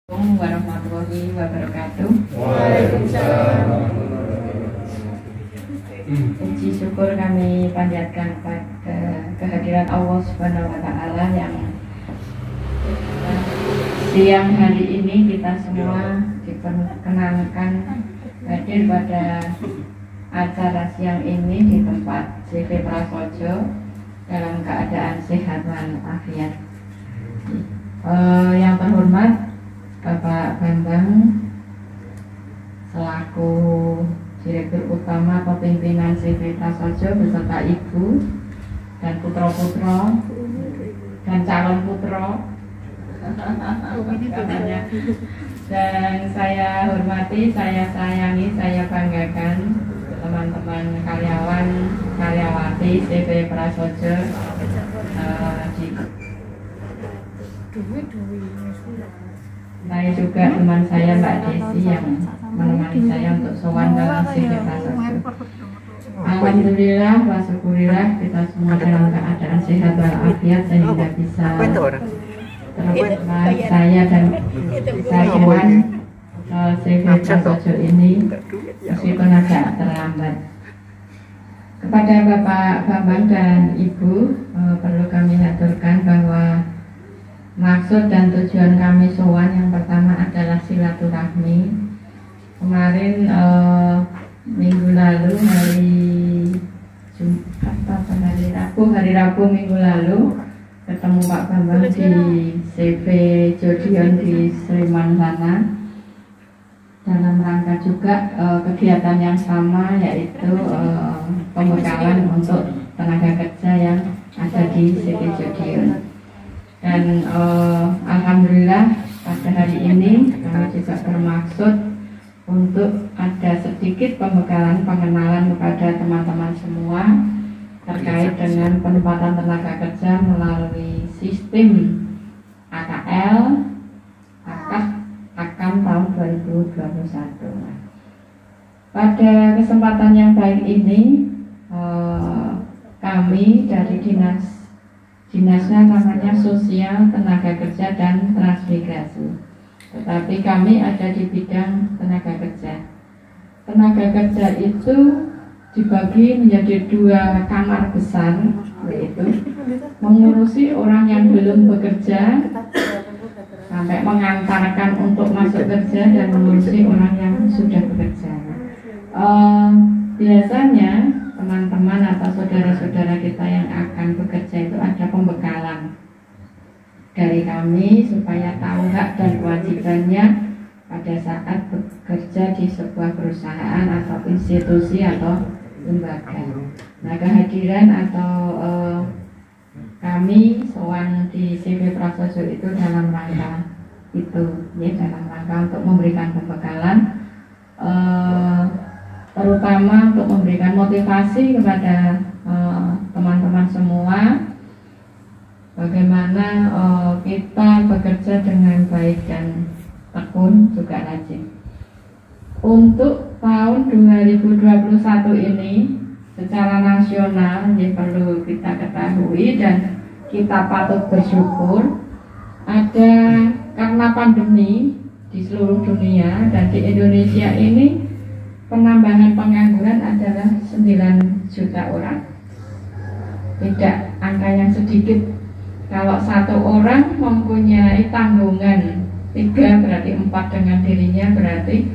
Assalamualaikum warahmatullahi wabarakatuh. Waalaikumsalam. Puji syukur kami panjatkan pada kehadiran Allah Subhanahu wa Ta'ala yang siang hari ini kita semua diperkenankan hadir pada acara siang ini di tempat CV Prasojo dalam keadaan sehat walafiat. Yang terhormat Bapak Bambang selaku Direktur Utama Kepemimpinan CV Prasojo beserta Ibu dan putra-putra dan calon putra dan saya hormati, saya sayangi, saya banggakan teman-teman karyawan karyawati CV Prasojo saya juga teman saya Mbak Desi yang menemani saya untuk sowan dalam CV Prasojo. Alhamdulillah wa syukurillah kita semua dalam keadaan sehat walafiat sehingga bisa terus saya dan karyawan CV Prasojo ini meskipun agak terlambat. Kepada Bapak Bambang dan Ibu perlu kami aturkan bahwa maksud dan tujuan kami sowan yang pertama adalah silaturahmi. Kemarin minggu lalu hari Rabu minggu lalu ketemu Pak Bambang di CV Jodion di Sleman sana dalam rangka juga kegiatan yang sama yaitu pembekalan untuk tenaga kerja yang ada di CV Jodion. Dan alhamdulillah pada hari ini kami juga bermaksud untuk ada sedikit pembekalan pengenalan kepada teman-teman semua terkait dengan penempatan tenaga kerja melalui sistem AKL AKAM tahun 2021. Pada kesempatan yang baik ini kami dari dinasnya namanya Sosial, Tenaga Kerja dan Transmigrasi. Tetapi kami ada di bidang tenaga kerja. Tenaga kerja itu dibagi menjadi dua kamar besar, yaitu mengurusi orang yang belum bekerja sampai mengantarkan untuk masuk kerja dan mengurusi orang yang sudah bekerja. Biasanya teman-teman atau saudara-saudara kita yang akan bekerja itu ada pembekalan dari kami supaya tahu hak dan kewajibannya pada saat bekerja di sebuah perusahaan atau institusi atau lembaga. Nah, kehadiran atau kami sowan di CV Prasojo itu dalam rangka itu, ya, dalam rangka untuk memberikan pembekalan. Terutama untuk memberikan motivasi kepada teman-teman semua bagaimana kita bekerja dengan baik dan tekun juga rajin. Untuk tahun 2021 ini secara nasional ya perlu kita ketahui dan kita patut bersyukur ada karena pandemi di seluruh dunia dan di Indonesia ini penambahan pengangguran adalah 9 juta orang. Tidak angka yang sedikit. Kalau satu orang mempunyai tanggungan 3 berarti 4 dengan dirinya, berarti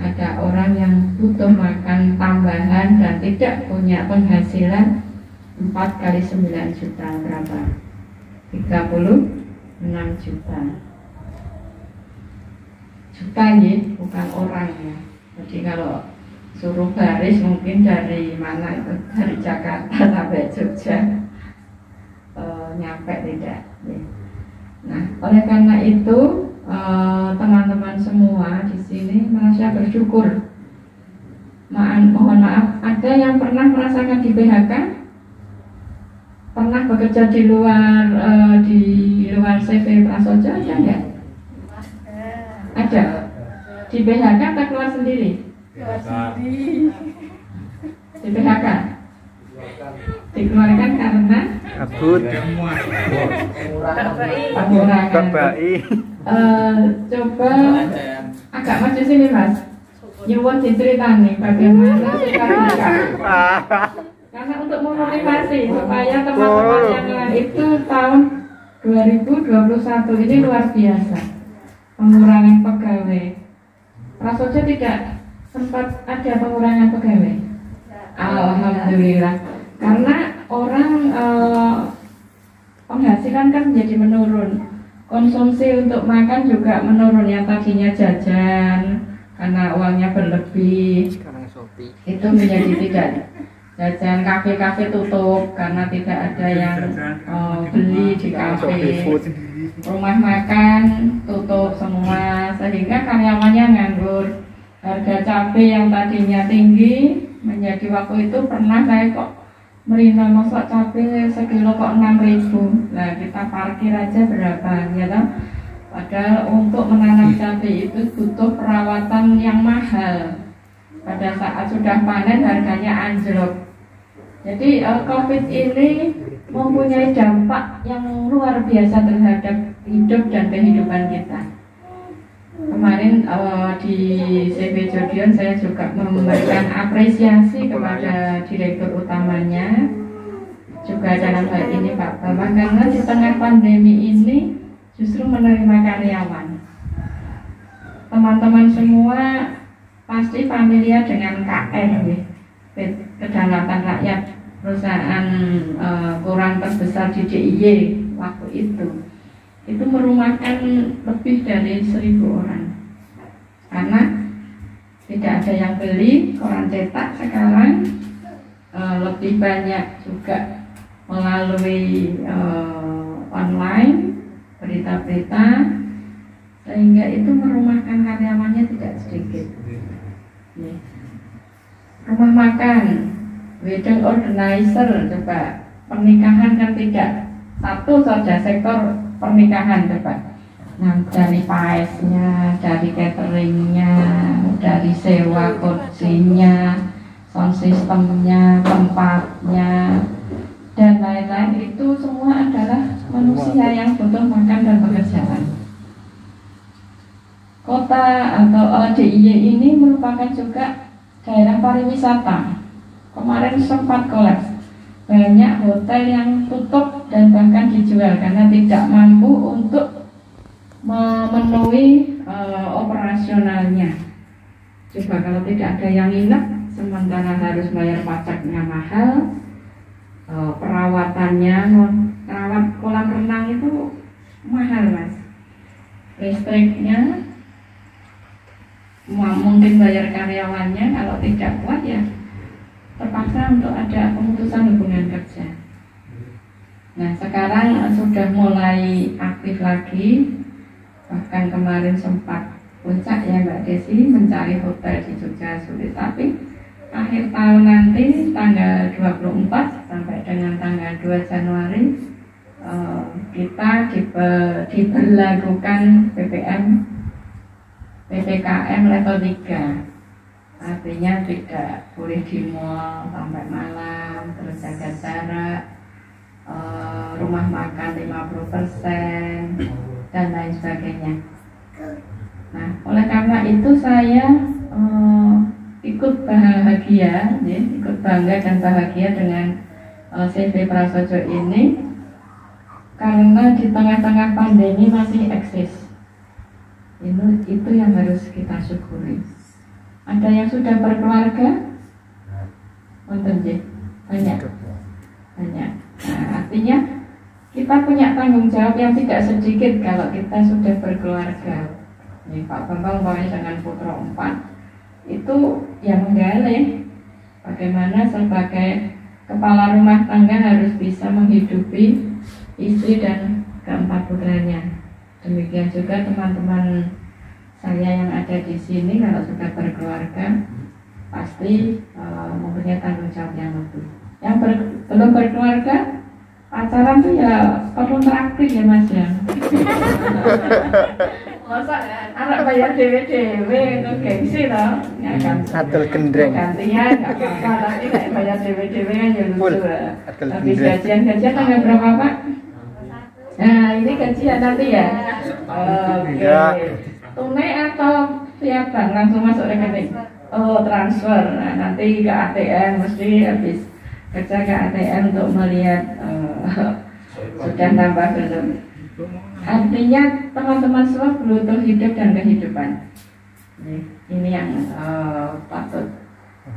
ada orang yang butuh makan tambahan dan tidak punya penghasilan 4 kali 9 juta berapa? 36 juta. Juta ya, bukan orang ya. Jadi kalau suruh baris mungkin dari mana itu, dari Jakarta sampai Jogja nyampe tidak ya. Nah, oleh karena itu teman-teman semua di sini merasa bersyukur. Mohon maaf, ada yang pernah merasakan di PHK? Pernah bekerja di luar CV Prasojo ada enggak? Ada. Di PHK atau keluar sendiri? Di PHK dikeluarkan karena kabut, pengurangan Coba agak maju sini Mas. Nyuwun diceritani bagaimana cita-cita. Karena untuk memotivasi supaya teman-teman yang lain itu tahun 2021 ini luar biasa. Pengurangan pegawai. Prasojo tidak sempat ada pengurangan pegawai. Alhamdulillah. Karena orang penghasilan kan menjadi menurun. Konsumsi untuk makan juga menurun, yang tadinya jajan karena uangnya berlebih. Sekarang Shopee. Itu menjadi tidak jajan, kafe-kafe tutup karena tidak ada yang beli di kafe. Rumah makan tutup semua sehingga karyawannya nganggur. Harga cabai yang tadinya tinggi menjadi waktu itu pernah saya kok merintah masak cabai sekilo kok 6.000. Nah kita parkir aja berapa ya toh? Padahal untuk menanam cabai itu butuh perawatan yang mahal. Pada saat sudah panen harganya anjlok. Jadi COVID ini mempunyai dampak yang luar biasa terhadap hidup dan kehidupan kita. Kemarin di CV Jodion saya juga memberikan apresiasi kepada direktur utamanya, juga dalam hal ini Pak Bambang, karena di tengah pandemi ini justru menerima karyawan. Teman-teman semua pasti familiar dengan KR, Kedaulatan Rakyat, perusahaan koran terbesar di DIY waktu itu merumahkan lebih dari 1.000 orang karena tidak ada yang beli koran cetak. Sekarang lebih banyak juga melalui online berita-berita, sehingga itu merumahkan karyawannya tidak sedikit. Rumah makan, wedding organizer, coba pernikahan kan tidak satu saja sektor pernikahan, coba. Nah, dari paesnya, dari cateringnya, dari sewa kursinya, sound systemnya, tempatnya, dan lain-lain, itu semua adalah manusia yang butuh makan dan pekerjaan. Kota atau DIY ini merupakan juga daerah pariwisata. Kemarin sempat kolaps. Banyak hotel yang tutup dan bahkan dijual karena tidak mampu untuk memenuhi operasionalnya. Coba kalau tidak ada yang nginep, sementara harus bayar pajaknya mahal, perawatannya, merawat kolam renang itu mahal Mas. Listriknya, mungkin bayar karyawannya, kalau tidak kuat ya terpaksa untuk ada pemutusan hubungan kerja. Nah sekarang sudah mulai aktif lagi, bahkan kemarin sempat puncak ya Mbak Desi mencari hotel di Jogja sulit, tapi akhir tahun nanti tanggal 24 sampai dengan tanggal 2 Januari kita diberlakukan PPKM level 3. Artinya tidak boleh di mall sampai malam, terus jaga jarak, rumah makan 50% dan lain sebagainya. Nah, oleh karena itu saya ikut bahagia, ikut bangga dan bahagia dengan CV Prasojo ini, karena di tengah-tengah pandemi masih eksis. Itu yang harus kita syukuri. Ada yang sudah berkeluarga? Banyak. Nah, artinya kita punya tanggung jawab yang tidak sedikit kalau kita sudah berkeluarga. Nih, Pak Bambang dengan putra 4 itu yang menggali bagaimana sebagai kepala rumah tangga harus bisa menghidupi istri dan keempat putranya. Demikian juga teman-teman saya yang ada di sini kalau sudah berkeluarga pasti mempunyai tanggung jawab yang lebih. Yang belum berkeluarga, pacaran tuh ya perlu traktir ya Mas ya. Masa anak bayar dewe-dewe itu gengsi loh. Ya kan. Adel gendreng. Gantian nggak apa-apa, tapi kayak bayar dewe-dewe kan ya lucu. Habis gajian tanggal berapa Pak? Nah ini gajian nanti ya. Oke. Tunai atau via bank langsung masuk rekening? Oh, transfer. Nah, nanti ke ATM, mesti habis kerja ke ATM untuk melihat sudah tambah belum. Artinya teman-teman semua butuh hidup dan kehidupan. Ini yang patut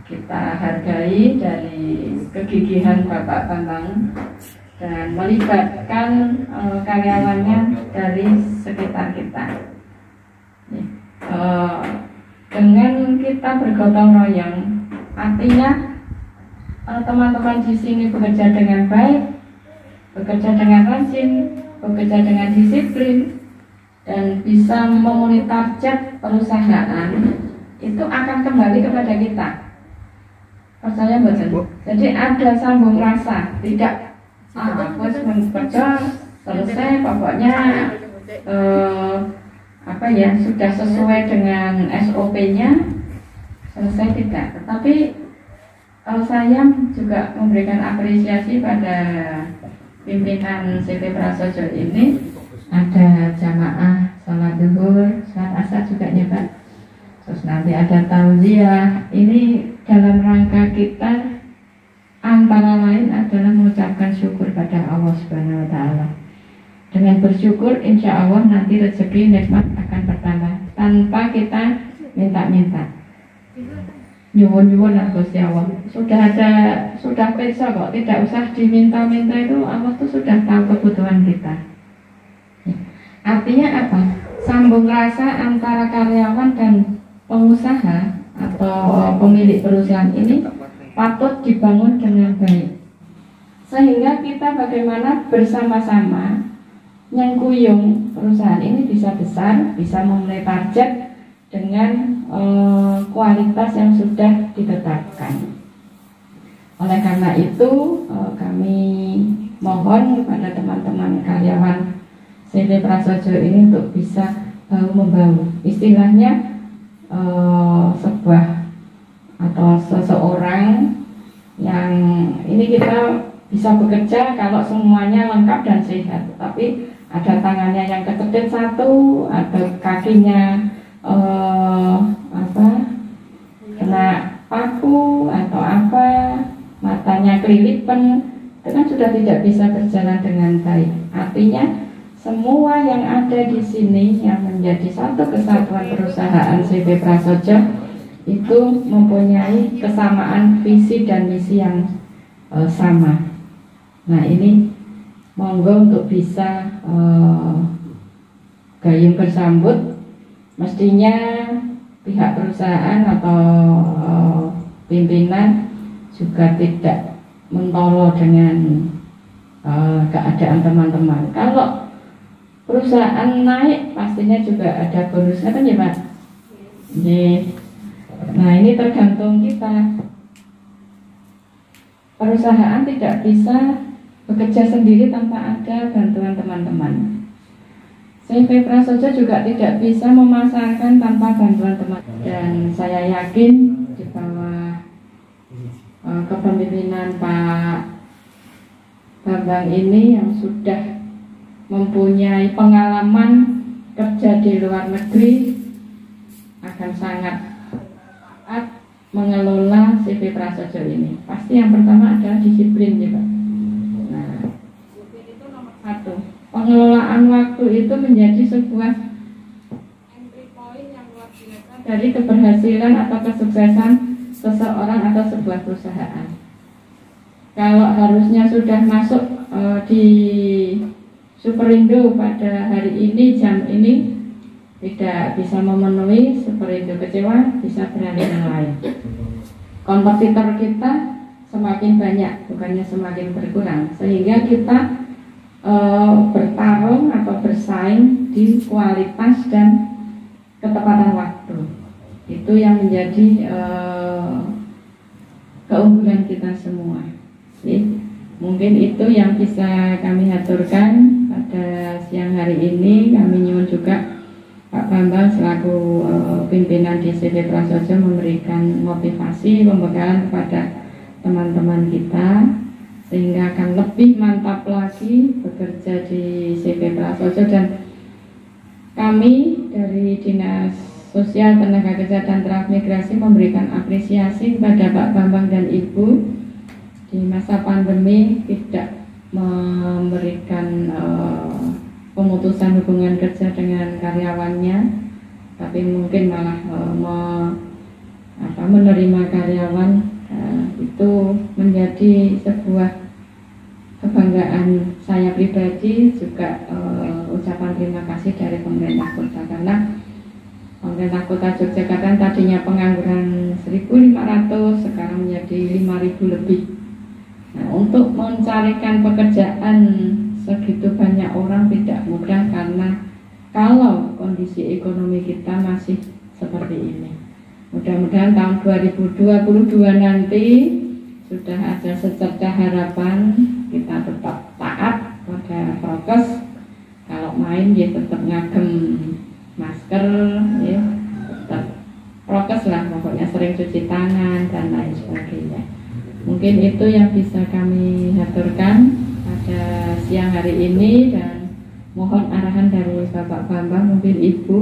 kita hargai dari kegigihan Bapak Bambang dan melibatkan karyawannya dari sekitar kita. Dengan kita bergotong royong, artinya teman-teman di sini bekerja dengan baik, bekerja dengan rajin, bekerja dengan disiplin, dan bisa memenuhi target perusahaan, itu akan kembali kepada kita. Percaya betul. Jadi ada sambung rasa, tidak aku bekerja selesai, pokoknya sudah sesuai dengan SOP-nya, selesai, tidak. Tetapi saya juga memberikan apresiasi pada pimpinan CV Prasojo ini. Ada jamaah salat zuhur, salat asar juga ya Pak. Terus nanti ada tauziah. Ini dalam rangka kita antara lain adalah mengucapkan syukur pada Allah Subhanahu wa taala. Dengan bersyukur insya Allah nanti rezeki nikmat akan bertambah tanpa kita minta-minta. Nyuwun-nyuwun lah Gusti Allah. Sudah periksa kok, tidak usah diminta-minta, itu Allah tuh sudah tahu kebutuhan kita. Artinya apa? Sambung rasa antara karyawan dan pengusaha atau pemilik perusahaan ini patut dibangun dengan baik. Sehingga kita bagaimana bersama-sama nyengkuyung perusahaan ini bisa besar, bisa memenuhi target dengan kualitas yang sudah ditetapkan. Oleh karena itu kami mohon kepada teman-teman karyawan CV Prasojo ini untuk bisa bahu-membahu. Istilahnya sebuah atau seseorang yang ini kita bisa bekerja kalau semuanya lengkap dan sehat, tapi ada tangannya yang kecepit satu, ada kakinya kena paku atau apa, matanya kelilipan, itu kan sudah tidak bisa berjalan dengan baik. Artinya semua yang ada di sini yang menjadi satu kesatuan perusahaan CV Prasojo itu mempunyai kesamaan visi dan misi yang sama. Nah ini monggo untuk bisa gayung bersambut. Mestinya pihak perusahaan atau pimpinan juga tidak mentolo dengan keadaan teman-teman. Kalau perusahaan naik pastinya juga ada bonusnya kan ya Pak? Nah ini tergantung kita. Perusahaan tidak bisa bekerja sendiri tanpa ada bantuan teman-teman. CV Prasojo juga tidak bisa memasarkan tanpa bantuan teman. Dan saya yakin di bawah kepemimpinan Pak Bambang ini yang sudah mempunyai pengalaman kerja di luar negeri akan sangat mengelola CV Prasojo ini. Pasti yang pertama adalah disiplin ya Pak. Nah, itu nomor satu. Pengelolaan waktu itu menjadi sebuah entry point yang luar biasa dari keberhasilan atau kesuksesan seseorang atau sebuah perusahaan. Kalau harusnya sudah masuk di Superindo pada hari ini, jam ini, tidak bisa memenuhi, Superindo kecewa, bisa beralih yang lain. Kompetitor kita semakin banyak, bukannya semakin berkurang, sehingga kita bertarung atau bersaing di kualitas dan ketepatan waktu. Itu yang menjadi keunggulan kita semua. Jadi, mungkin itu yang bisa kami aturkan pada siang hari ini. Kami nyuwun juga Pak Bambang selaku pimpinan di CV Prasojo memberikan motivasi, pembekalan kepada teman-teman kita sehingga akan lebih mantap lagi bekerja di CV Prasojo dan kami dari Dinas Sosial Tenaga Kerja dan Transmigrasi memberikan apresiasi kepada Pak Bambang dan Ibu di masa pandemi tidak memberikan pemutusan hubungan kerja dengan karyawannya, tapi mungkin malah menerima karyawan. Itu menjadi sebuah kebanggaan saya pribadi, juga ucapan terima kasih dari pemerintah kota, karena pemerintah kota Yogyakarta tadinya pengangguran 1.500 sekarang menjadi 5.000 lebih. Nah, untuk mencarikan pekerjaan segitu banyak orang tidak mudah, karena kalau kondisi ekonomi kita masih seperti ini. Mudah-mudahan tahun 2022 nanti sudah ada secercah harapan, kita tetap taat pada prokes. Kalau main ya tetap ngagem masker, ya tetap prokes lah, pokoknya sering cuci tangan dan lain sebagainya. Mungkin itu yang bisa kami aturkan pada siang hari ini, dan mohon arahan dari Bapak Bambang, mungkin Ibu,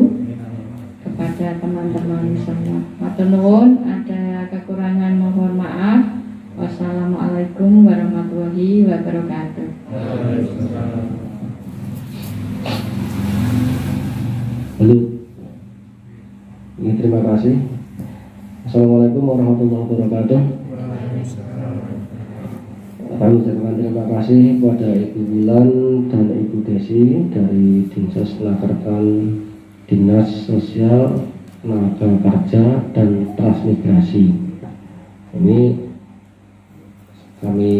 kepada teman-teman semua. Matur nuwun, ada kekurangan mohon maaf. Wassalamualaikum warahmatullahi wabarakatuh. Halo, terima kasih. Assalamualaikum warahmatullahi wabarakatuh. Kami ucapkan terima kasih kepada Ibu Wulan dan Ibu Desi dari Dinsos Lakertan Dinas Sosial Tenaga Kerja dan Transmigrasi. Ini kami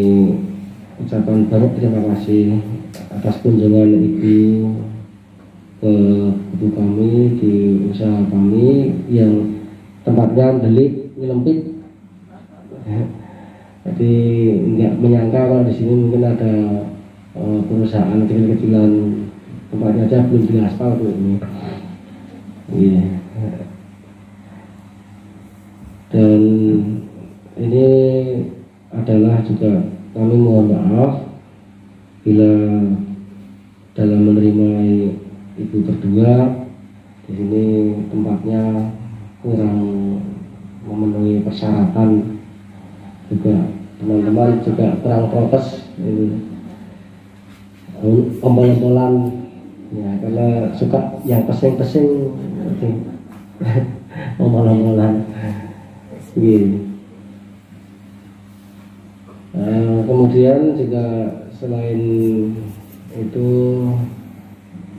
ucapkan banyak terima kasih atas kunjungan Ibu ke ibu kami di usaha kami yang tempatnya delik nyelempit. Jadi nggak menyangka kalau di sini mungkin ada perusahaan kecil-kecilan, tempatnya aja belum diaspal ini. Iya. Dan ini adalah juga kami mohon maaf bila dalam menerima ibu berdua di sini tempatnya kurang memenuhi persyaratan, juga teman-teman juga kurang prokes ini ombol-ombolan ya, karena suka yang pesing-pesing ombol-ombolan gitu. Kemudian juga selain itu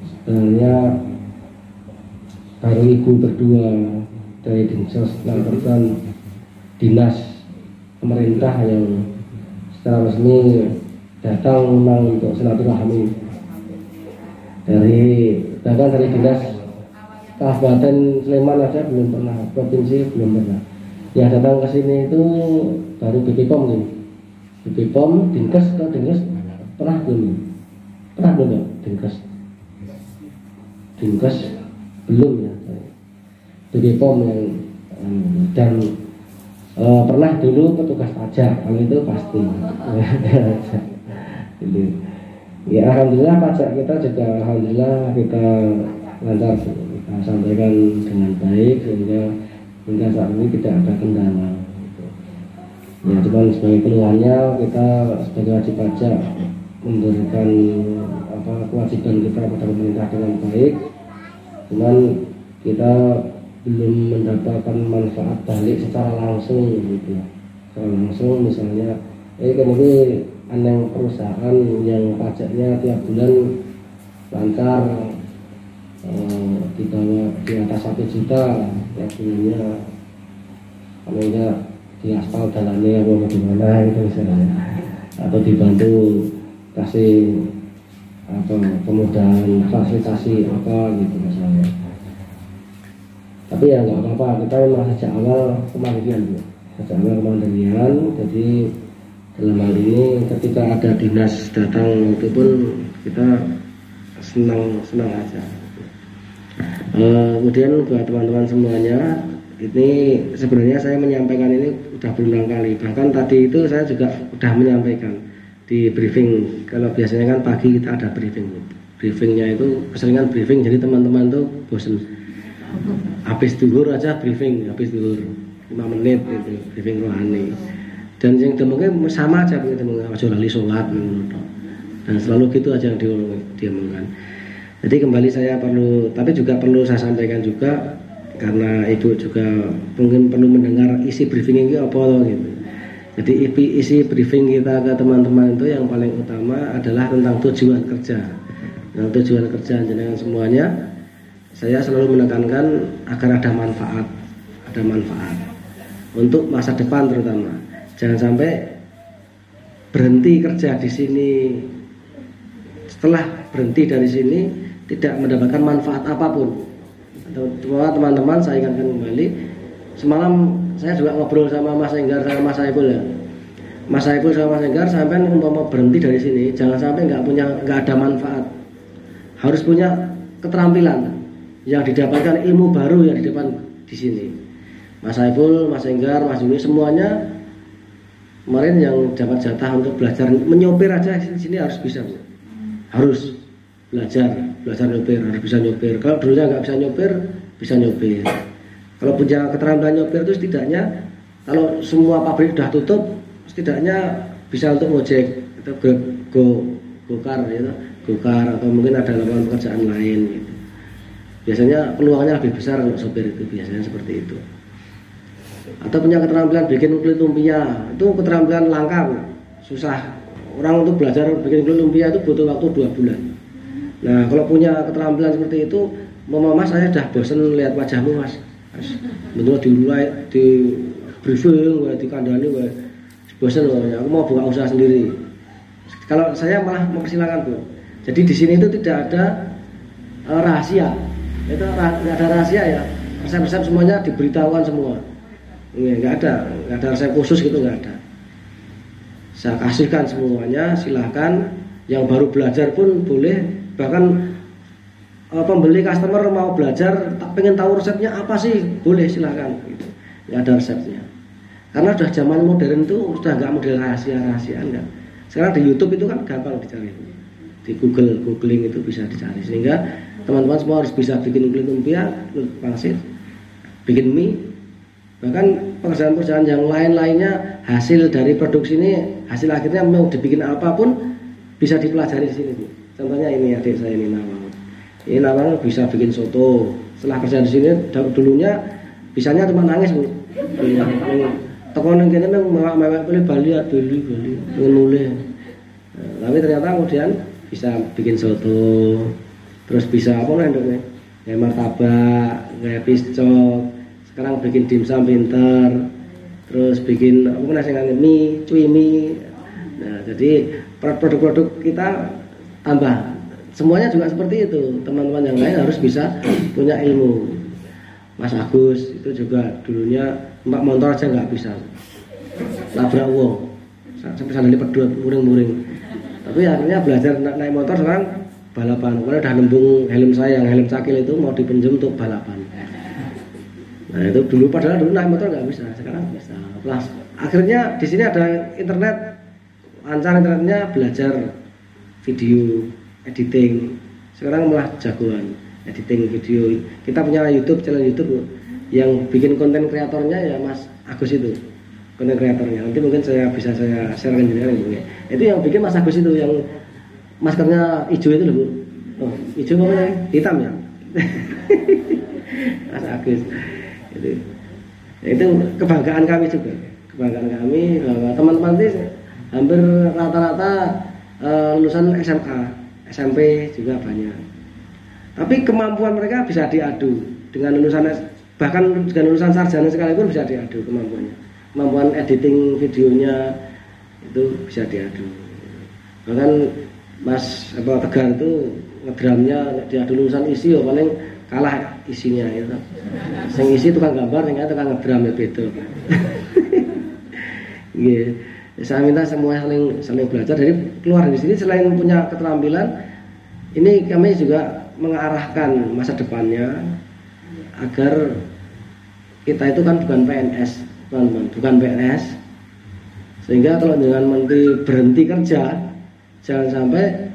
sebenarnya baru ibu berdua dari Dinsos Lakertan Dinas pemerintah yang secara resmi datang memang untuk silaturahmi bahkan dari Dinas Kabupaten Sleman aja belum pernah, provinsi belum pernah. Yang datang ke sini itu baru BPOM nih. BPOM, Dinkes atau Dinkes pernah belum? Pernah belum ya Dinkes? Dinkes belum ya. BPOM yang dan pernah dulu petugas pajak, kalau itu pasti. Ya alhamdulillah pajak kita juga alhamdulillah kita lancar, kita sampaikan dengan baik sehingga hingga saat ini tidak ada kendala. Ya cuman sebagai keluhannya kita sebagai wajib pajak memberikan kewajiban kita pada pemerintah dengan baik, cuman kita belum mendapatkan manfaat balik secara langsung gitu ya. Secara langsung misalnya kan ini aneh perusahaan yang pajaknya tiap bulan lancar di bawah di atas 1 juta tiap bulannya, kalau enggak di aspal jalannya apa gimana itu misalnya, atau dibantu kasih kemudahan fasilitasi apa gitu misalnya. Tapi ya nggak apa-apa, kita memang sejak awal kemandirian, jadi dalam hal ini ketika ada dinas datang itu pun kita senang aja. Kemudian buat teman-teman semuanya, ini sebenarnya saya menyampaikan ini udah berulang kali, bahkan tadi itu saya juga udah menyampaikan di briefing. Kalau biasanya kan pagi kita ada briefing, briefingnya itu keseringan briefing, jadi teman-teman tuh bosen. Habis duhur aja briefing, habis duhur 5 menit itu briefing rohani. Dan yang demengnya sama aja begitu, aja lali sholat dan selalu gitu aja yang diomongkan. Jadi kembali saya perlu, tapi juga perlu saya sampaikan juga karena ibu juga mungkin perlu mendengar isi briefing ini apa gitu. Jadi isi briefing kita ke teman-teman itu yang paling utama adalah tentang tujuan kerja. Nah, tujuan kerja jenengan semuanya, saya selalu menekankan agar ada manfaat untuk masa depan terutama. Jangan sampai berhenti kerja di sini, setelah berhenti dari sini tidak mendapatkan manfaat apapun. Teman-teman saya ingatkan kembali, semalam saya juga ngobrol sama Mas Enggar sama Mas Saiful ya. Mas Saiful sama Mas Enggar, sampai umpama berhenti dari sini, jangan sampai nggak ada manfaat. Harus punya keterampilan yang didapatkan, ilmu baru yang didapat di sini. Mas Saiful, Mas Enggar, Mas Juni semuanya kemarin yang dapat jatah untuk belajar menyopir aja di sini harus bisa, Bu. Harus belajar nyopir, harus bisa nyopir. Kalau dulunya nggak bisa nyopir, bisa nyopir. Kalau punya keterampilan nyopir itu setidaknya kalau semua pabrik sudah tutup, setidaknya bisa untuk ngojek atau gokar gitu. Gokar atau mungkin ada lapangan pekerjaan lain gitu. Biasanya peluangnya lebih besar untuk sopir itu, biasanya seperti itu. Atau punya keterampilan bikin kulit lumpia, itu keterampilan langka, susah. Orang untuk belajar bikin kulit lumpia itu butuh waktu 2 bulan. Nah, kalau punya keterampilan seperti itu, Mas saya sudah bosen lihat wajahmu Mas. Betul dimulai di briefing, di kandani, bosen aku mau buka usaha sendiri. Kalau saya malah mempersilahkan Bu. Jadi di sini itu tidak ada rahasia, itu nggak ada rahasia ya. Resep-resep semuanya diberitahukan semua. Nggak ada resep khusus gitu, nggak ada. Saya kasihkan semuanya, silahkan. Yang baru belajar pun boleh. Bahkan pembeli customer mau belajar, tak pengen tahu resepnya apa sih, boleh silahkan. Gitu. Nggak ada resepnya. Karena sudah zaman modern itu sudah nggak model rahasia-rahasiaan nggak. Sekarang di YouTube itu kan gampang dicari. Di googling itu bisa dicari, sehingga teman-teman semua harus bisa bikin kulit lumpia, kulit pangsit, bikin mie, bahkan pekerjaan-pekerjaan yang lainnya hasil dari produksi ini, hasil akhirnya mau dibikin apapun bisa dipelajari di sini Bu. Contohnya ini adik saya ini Nawang bisa bikin soto. Setelah kerja di sini dulunya bisanya cuma nangis Bu. Tekonan kene mewek pilih bali nulis. Tapi ternyata kemudian bisa bikin soto, terus bisa apa namanya, kayak martabak, kayak piscok, sekarang bikin dimsum pinter, terus bikin apa namanya mie, cuy mie. Nah, jadi produk-produk kita tambah, semuanya juga seperti itu. Teman-teman yang lain harus bisa punya ilmu. Mas Agus itu juga dulunya mbak motor aja nggak bisa, labrak uang, sampai sandali pedut, muring-muring. Tapi akhirnya belajar naik motor, sekarang balapan. Kemudian udah nembung helm saya, yang helm cakil itu mau dipinjam untuk balapan. Nah itu dulu, padahal dulu naik motor nggak bisa, sekarang bisa. Plus, akhirnya di sini ada internet, lancar internetnya, belajar video editing. Sekarang malah jagoan editing video. Kita punya channel YouTube yang bikin konten kreatornya ya Mas Agus itu. Konten kreatornya nanti mungkin saya sharekan juga ya. Itu yang bikin Mas Agus itu, yang maskernya hijau itu loh Bu. Oh, hijau apa ya? Hitam ya. Mas Agus itu kebanggaan kami juga. Kebanggaan kami bahwa teman-teman itu hampir rata-rata lulusan SMK, SMP juga banyak. Tapi kemampuan mereka bisa diadu dengan lulusan, bahkan dengan lulusan sarjana sekalipun bisa diadu kemampuannya. Kemampuan editing videonya itu bisa diadu. Bahkan Mas Tegar itu ngedramnya diadu lulusan isi ya paling kalah isinya gitu. Sing isi tukang gambar, sing tukang ngedram ya beda. Nggih. Saya minta semua saling belajar. Jadi keluar dari sini selain punya keterampilan, ini kami juga mengarahkan masa depannya agar kita itu kan bukan PNS, teman-teman, bukan PNS. Sehingga kalau dengan menteri berhenti kerja, jangan sampai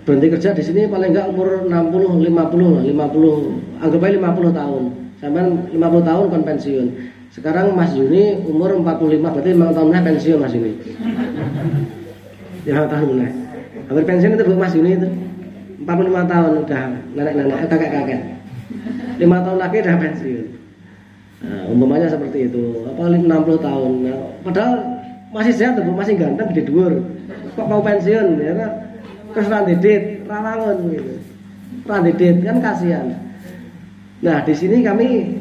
berhenti kerja di sini paling enggak umur 60, 50, anggap aja 50 tahun. Sampai 50 tahun kan pensiun. Sekarang Mas Juni umur 45, berarti 5 tahun lagi pensiun Mas Juni. Ya tahun lagi. Hampir pensiun itu Bu Mas Juni itu. 45 tahun udah nenek-nenek, kakek-kakek. 5 tahun lagi udah pensiun. Nah, umpamanya seperti itu. Apa 60 tahun. Nah, padahal masih sehat Bu, masih ganteng, gede dhuwur. Kok mau pensiun ya kan? Terus randedit, rawangun gitu. Randedit kan kasihan. Nah, di sini kami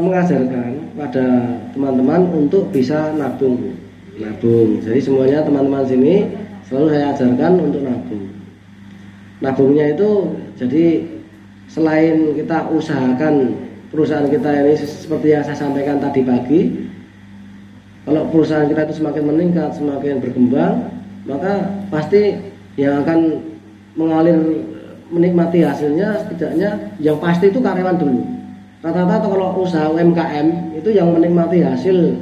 mengajarkan pada teman-teman untuk bisa nabung. Nabung. Jadi semuanya teman-teman sini selalu saya ajarkan untuk nabung. Nabungnya itu jadi selain kita usahakan perusahaan kita ini seperti yang saya sampaikan tadi pagi, kalau perusahaan kita itu semakin meningkat, semakin berkembang, maka pasti yang akan mengalir menikmati hasilnya setidaknya yang pasti itu karyawan dulu. Rata-rata kalau usaha UMKM itu yang menikmati hasil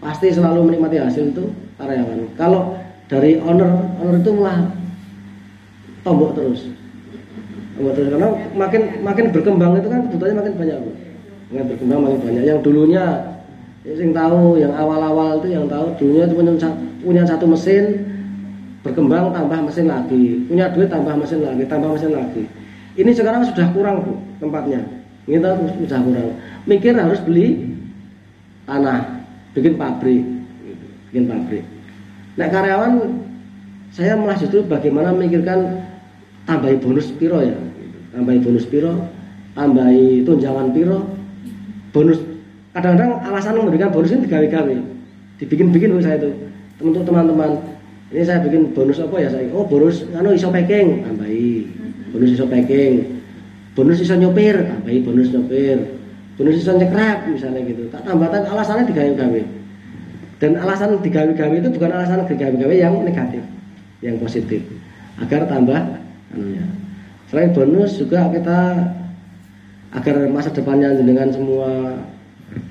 pasti selalu menikmati hasil itu karyawan. Kalau dari owner itu malah tombok terus. Tombok terus karena makin berkembang itu kan kebutuhannya makin banyak, Bu. Makin berkembang makin banyak. Yang dulunya yang tahu, yang awal-awal itu yang tahu dulunya itu punya satu mesin, berkembang tambah mesin lagi, punya duit tambah mesin lagi, tambah mesin lagi. Ini sekarang sudah kurang, Bu, tempatnya. Kita sudah kurang. Mikir harus beli tanah, bikin pabrik, bikin pabrik. Nah, karyawan saya malah justru bagaimana memikirkan tambahi bonus piro ya, tambahi bonus piro, tambahi tunjangan piro, bonus. Kadang-kadang alasan memberikan bonus ini digawe-gawe, dibikin-bikin saya itu untuk teman-teman. Ini saya bikin bonus apa ya saya? Oh bonus, iso packing, tambahi bonus iso packing. Bonus iso nyopir, tambahi bonus nyopir. Bonus iso nyekrep misalnya gitu. Tak tambahkan alasannya digawe-gawe. Dan alasan digawe-gawe itu bukan alasan digawe-gawe yang negatif, yang positif. Agar tambah anunya. Selain bonus juga kita agar masa depannya dengan semua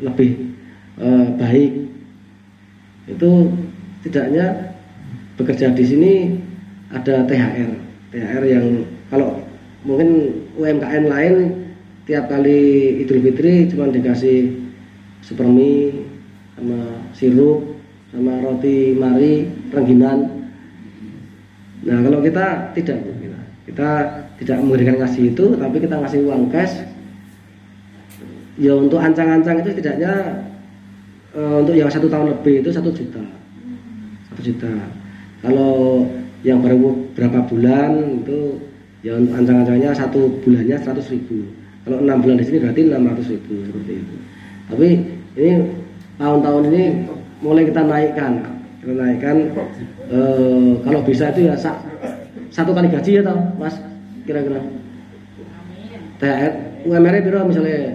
lebih baik. Itu tidaknya bekerja di sini ada THR. THR yang kalau mungkin UMKM lain tiap kali Idul Fitri cuma dikasih supermi sama sirup sama roti mari rengginan. Nah kalau kita tidak, kita tidak memberikan ngasih itu, tapi kita ngasih uang cash. Ya untuk ancang-ancang itu setidaknya untuk yang 1 tahun lebih itu 1 juta. 1 juta. Kalau yang baru berapa bulan itu ya ancang-ancangnya 1 bulannya 100.000. Kalau 6 bulan di sini berarti 600.000 seperti itu. Tapi ini tahun-tahun ini mulai kita naikkan. Kalau bisa itu ya 1 kali gaji ya toh, Mas. Kira-kira. THR UMR piro misalnya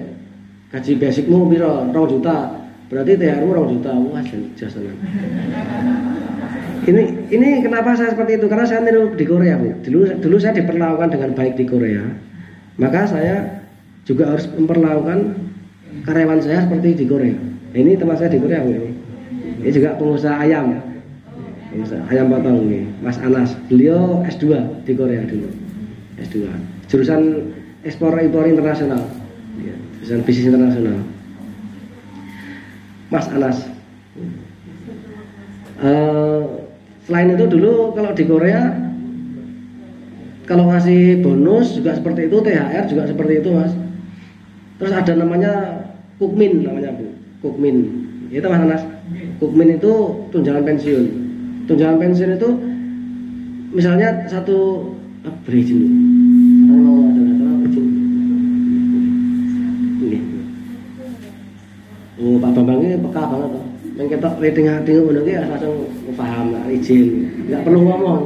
gaji basicmu piro 2 juta. Berarti THR-mu 2 juta. Wah, jasanan. Ini kenapa saya seperti itu? Karena saya niru di Korea, Bu. Dulu saya diperlakukan dengan baik di Korea. Maka saya juga harus memperlakukan karyawan saya seperti di Korea. Ini teman saya di Korea, Bu. Ini juga pengusaha ayam. Pengusaha ayam potong ini, Mas Anas. Beliau S2 di Korea dulu. S2. Jurusan ekspor impor internasional. Jurusan bisnis internasional. Mas Anas. Selain itu dulu kalau di Korea kalau ngasih bonus juga seperti itu, THR juga seperti itu, Mas. Terus ada namanya Kukmin namanya, Bu. Kukmin. Itu Mas Anas. Kukmin itu tunjangan pensiun. Tunjangan pensiun itu misalnya satu berizin dulu. Kalau ada izin. Ini. Oh, Pak Bambang ini peka banget toh. Yang kita rating hati ngono iki langsung paham izin, nggak perlu ngomong.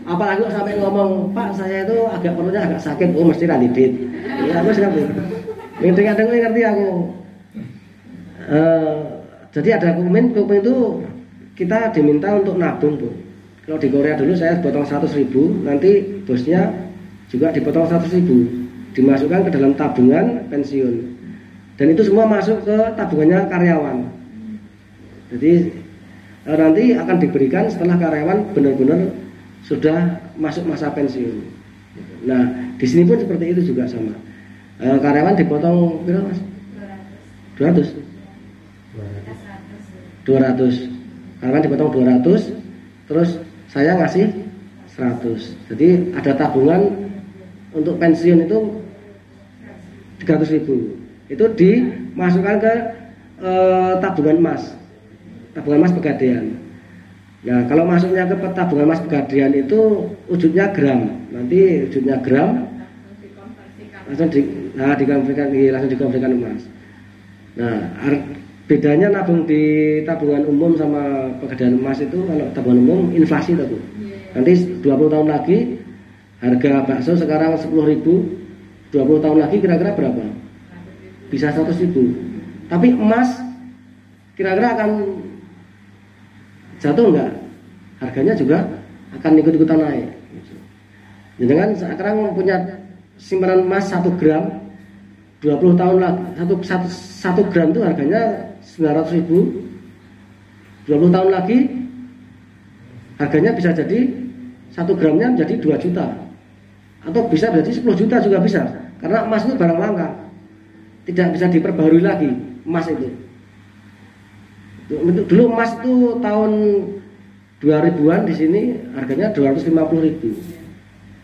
Apalagi sampai ngomong, Pak saya itu perutnya agak sakit, oh mesti randidit. Ya aku ngerti. Kadang-kadang ngerti aku. Jadi ada Kukmin itu kita diminta untuk nabung, Bu. Kalau di Korea dulu saya potong 100.000, nanti bosnya juga dipotong 100.000, dimasukkan ke dalam tabungan pensiun. Dan itu semua masuk ke tabungannya karyawan. Jadi nanti akan diberikan setelah karyawan benar-benar sudah masuk masa pensiun. Nah, di sini pun seperti itu juga sama. Karyawan dipotong berapa Mas? 200. 200. Karyawan dipotong 200, terus saya ngasih 100. Jadi ada tabungan untuk pensiun itu 300.000. Itu dimasukkan ke tabungan emas Pegadaian. Nah, kalau masuknya ke tabungan emas Pegadaian itu wujudnya gram. Nanti wujudnya gram langsung dikonversikan emas. Nah, bedanya nabung di tabungan umum sama Pegadaian emas itu, kalau tabungan umum inflasi tuh. Nanti 20 tahun lagi harga bakso sekarang 10.000, 20 tahun lagi kira-kira berapa? Bisa 100.000. Tapi emas kira-kira akan jatuh enggak? Harganya juga akan ikut-ikutan naik. Jadi kan sekarang punya simpanan emas 1 gram, 20 tahun lagi 1 gram itu harganya 900.000. 20 tahun lagi harganya bisa jadi 1 gramnya menjadi 2 juta. Atau bisa jadi 10 juta juga bisa. Karena emas itu barang langka. Tidak bisa diperbarui lagi emas itu. Dulu emas itu tahun 2000-an di sini harganya 250.000.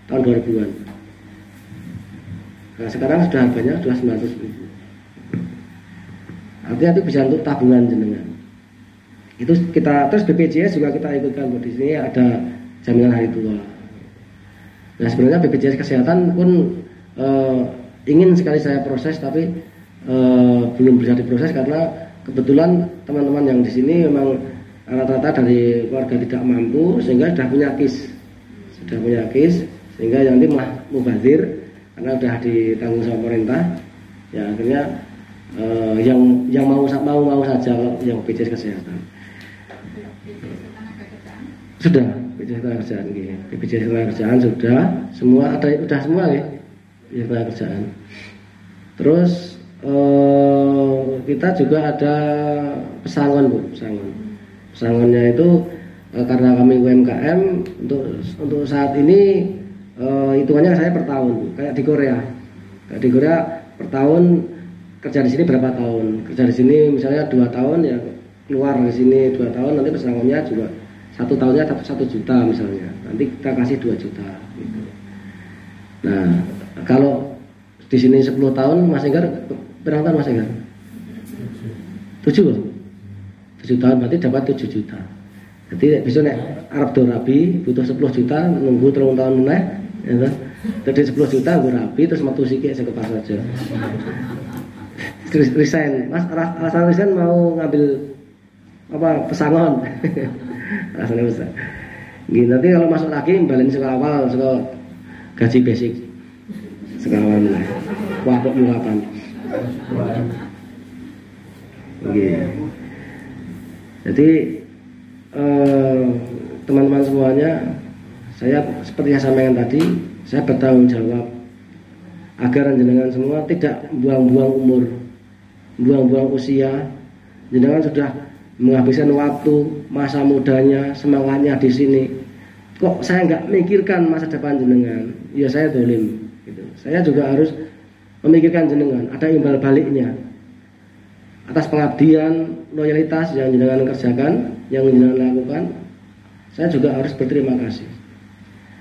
Tahun 2000-an. Nah, sekarang sudah harganya sudah 900.000. Artinya itu bisa untuk tabungan jenengan. Itu kita, terus BPJS juga kita ikutkan. Di sini ada jaminan hari tua. Nah, sebenarnya BPJS kesehatan pun ingin sekali saya proses, tapi belum bisa diproses karena kebetulan teman-teman yang di sini memang rata-rata dari keluarga tidak mampu, sehingga sudah punya KIS, sehingga yang nanti malah mubazir karena sudah ditanggung sama pemerintah. Ya akhirnya yang mau saja yang BPJS kesehatan sudah. BPJS kerjaan sudah semua ada, sudah semua ya BPJS kerjaan. Terus kita juga ada pesangon Bu, pesangonnya itu karena kami UMKM untuk saat ini hitungannya saya per tahun Bu. Kayak di Korea per tahun kerja di sini berapa tahun, kerja di sini misalnya 2 tahun ya keluar di sini 2 tahun, nanti pesangonnya juga 1 tahunnya 1 juta misalnya, nanti kita kasih 2 juta gitu. Nah, kalau di sini 10 tahun Mas Enggar berapa tahun Mas Enggar? 7 tahun berarti dapat 7 juta. Jadi bisa nek Arab do rabi butuh 10 juta nunggu 3 tahun meneh ya. Jadi 10 juta nggo rabi terus metu sikik sing kepas aja. Terus resign. Mas alasan resign mau ngambil apa pesangon. Alasannya besar. Gini, nanti kalau masuk lagi balik sekolah awal, sekolah gaji basic. Sekolah awal. Wah, kok mulapan. Gini. Jadi teman-teman semuanya, saya seperti yang sampaikan tadi, saya bertanggung jawab agar jenengan semua tidak buang-buang umur, buang-buang usia. Jenengan sudah menghabiskan waktu, masa mudanya, semangatnya di sini. Kok saya nggak mikirkan masa depan jenengan? Ya saya dolim. Gitu. Saya juga harus memikirkan jenengan. Ada imbal baliknya atas pengabdian, loyalitas yang jenengan kerjakan, yang jenengan lakukan. Saya juga harus berterima kasih.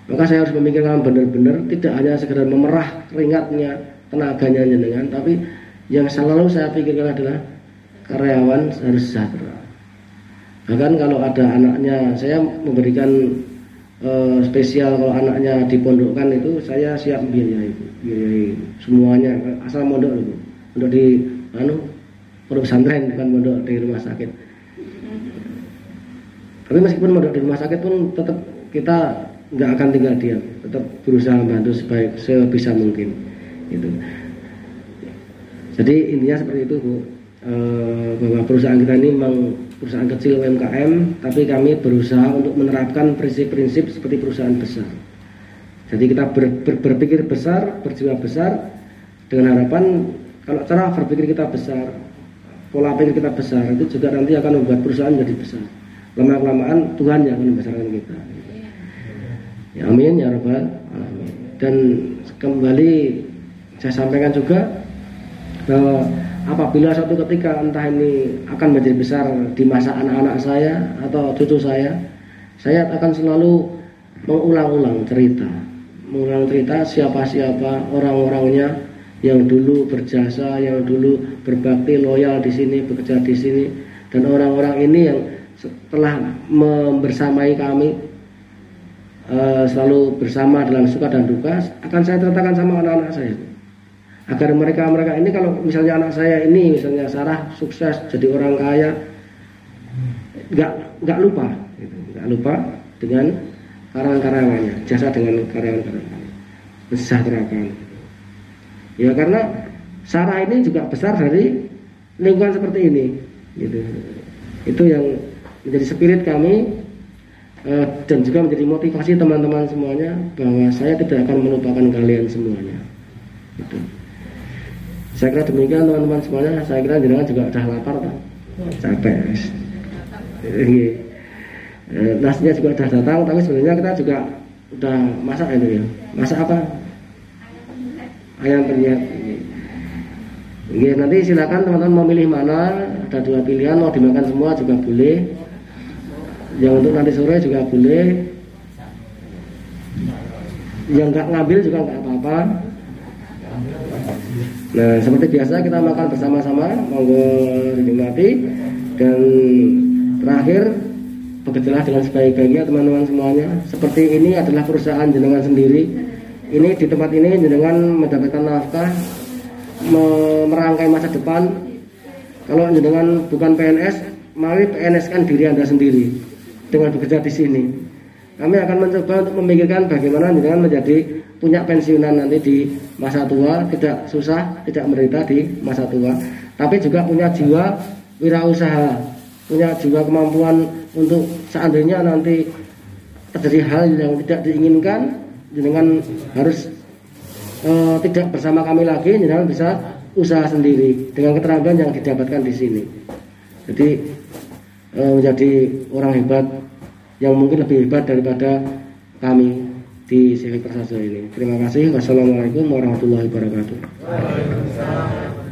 Maka saya harus memikirkan benar-benar, tidak hanya sekedar memerah keringatnya, tenaganya jenengan, tapi yang selalu saya pikirkan adalah karyawan harus sejahtera. Bahkan kalau ada anaknya, saya memberikan spesial kalau anaknya dipondokkan itu saya siap biayai semuanya, asal mondok loh, mondok di pondok pesantren, bukan mondok di rumah sakit. Tapi meskipun mondok di rumah sakit pun tetap kita nggak akan tinggal diam, tetap berusaha membantu sebisa mungkin gitu. Jadi intinya seperti itu Bu, bahwa perusahaan kita ini memang perusahaan kecil UMKM, tapi kami berusaha untuk menerapkan prinsip-prinsip seperti perusahaan besar. Jadi kita berpikir besar, berjiwa besar, dengan harapan kalau cara berpikir kita besar, pola pikir kita besar, itu juga nanti akan membuat perusahaan menjadi besar. Lama-kelamaan Tuhan yang akan membesarkan kita. Ya, amin ya rabbal alamin. Dan kembali saya sampaikan juga bahwa apabila suatu ketika entah ini akan menjadi besar di masa anak-anak saya atau cucu saya akan selalu mengulang-ulang cerita siapa-siapa orang-orangnya yang dulu berjasa, yang dulu berbakti, loyal di sini, bekerja di sini, dan orang-orang ini yang setelah membersamai kami selalu bersama dalam suka dan duka, akan saya ceritakan sama anak-anak saya, agar mereka ini, kalau misalnya anak saya ini, misalnya Sarah sukses jadi orang kaya, nggak lupa dengan karang-karangannya, jasa dengan karang-karangannya, mensejahterakan. Ya, karena Sarah ini juga besar dari lingkungan seperti ini, gitu. Itu yang menjadi spirit kami. Dan juga menjadi motivasi teman-teman semuanya bahwa saya tidak akan melupakan kalian semuanya. Gitu. Saya kira demikian teman-teman semuanya. Saya kira jenengan juga sudah lapar, Pak. Capek. Nasinya juga sudah datang, tapi sebenarnya kita juga sudah masak itu ya. Masak apa? Ayam penyet. Nanti silakan teman-teman memilih mana. Ada 2 pilihan, mau dimakan semua juga boleh. Yang untuk nanti sore juga boleh. Yang nggak ngambil juga nggak apa-apa. Nah, seperti biasa kita makan bersama-sama, monggo dinikmati. Dan terakhir, bekerjalah dengan sebaik-baiknya teman-teman semuanya. Seperti ini adalah perusahaan jenengan sendiri. Ini di tempat ini jenengan mendapatkan nafkah, merangkai masa depan. Kalau jenengan bukan PNS, mari PNS kan diri Anda sendiri. Dengan bekerja di sini, kami akan mencoba untuk memikirkan bagaimana dengan menjadi punya pensiunan nanti di masa tua, tidak susah, tidak menderita di masa tua, tapi juga punya jiwa wirausaha, punya jiwa kemampuan untuk seandainya nanti terjadi hal yang tidak diinginkan, jenengan harus tidak bersama kami lagi, jenengan bisa usaha sendiri dengan keterampilan yang didapatkan di sini. Jadi menjadi orang hebat yang mungkin lebih hebat daripada kami di CV Prasaja ini. Terima kasih. Wassalamualaikum warahmatullahi wabarakatuh. Waalaikumsalam.